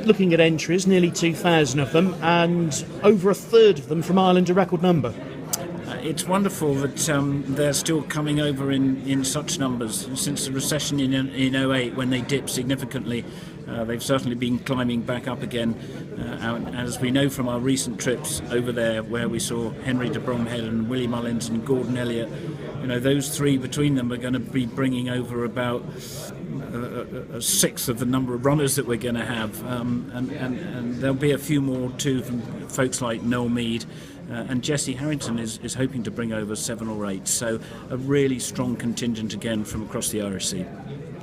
looking at entries, nearly 2,000 of them, and over a third of them from Ireland, a record number. It's wonderful that they're still coming over in such numbers. Since the recession in 2008, when they dipped significantly, they've certainly been climbing back up again. As we know from our recent trips over there, where we saw Henry de Bromhead and Willie Mullins and Gordon Elliott, those three between them are going to be bringing over about a sixth of the number of runners that we're going to have, and there'll be a few more too from folks like Noel Mead. And Jesse Harrington is hoping to bring over 7 or 8, so a really strong contingent again from across the Irish Sea.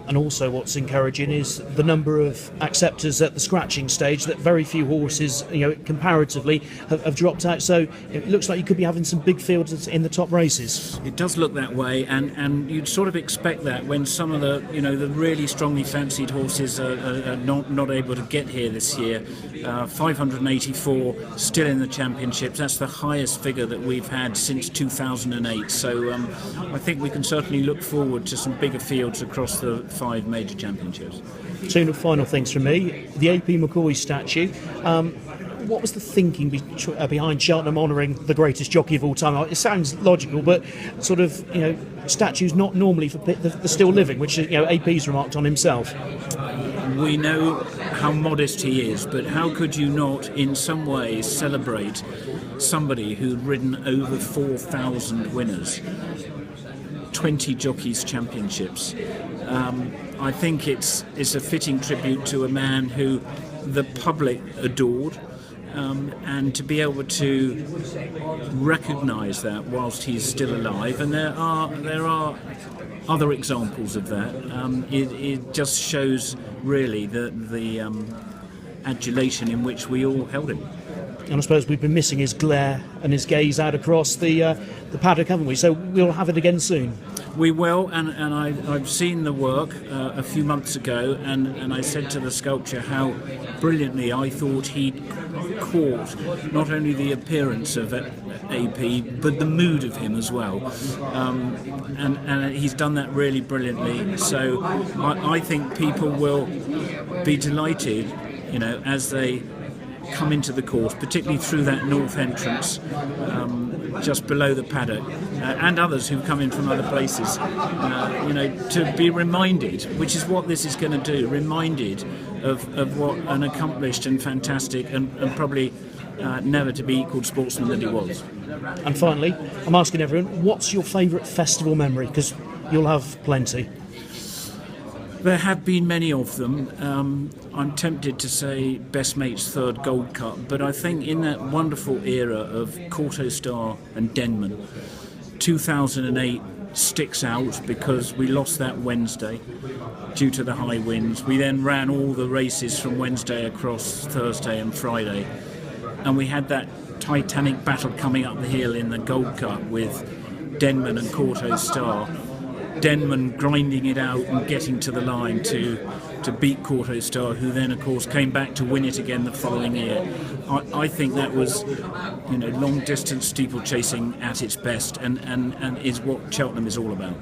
And also what's encouraging is the number of acceptors at the scratching stage, that very few horses, comparatively, have dropped out. So it looks like you could be having some big fields in the top races. It does look that way, and you'd sort of expect that when some of the, the really strongly fancied horses are not able to get here this year. 584 still in the championships. That's the highest figure that we've had since 2008. So I think we can certainly look forward to some bigger fields across the 5 major championships. Two final things from me. The AP McCoy statue. What was the thinking behind Cheltenham honouring the greatest jockey of all time? It sounds logical, but sort of, statues not normally for the still living, which AP's remarked on himself. We know how modest he is, but how could you not in some ways celebrate somebody who'd ridden over 4,000 winners, 20 jockeys championships? I think it's a fitting tribute to a man who the public adored, and to be able to recognise that whilst he's still alive, and there are other examples of that. It just shows really the adulation in which we all held him. And I suppose we've been missing his glare and his gaze out across the paddock, haven't we? So we'll have it again soon. We will, and I've seen the work a few months ago, and I said to the sculpture how brilliantly I thought he'd caught not only the appearance of AP, but the mood of him as well. And he's done that really brilliantly. So I think people will be delighted, as they come into the course, particularly through that north entrance, just below the paddock, and others who come in from other places, to be reminded, which is what this is going to do, reminded of what an accomplished and fantastic and probably never to be equalled sportsman that he was. And finally, I'm asking everyone, what's your favourite festival memory? Because you'll have plenty. There have been many of them. I'm tempted to say Best Mate's third Gold Cup, but I think in that wonderful era of Courto Star and Denman, 2008 sticks out because we lost that Wednesday due to the high winds. We then ran all the races from Wednesday across Thursday and Friday, and we had that titanic battle coming up the hill in the Gold Cup with Denman and Courto Star. Denman grinding it out and getting to the line to beat Courto Star, who then of course came back to win it again the following year. I think that was long distance steeplechasing at its best, and is what Cheltenham is all about.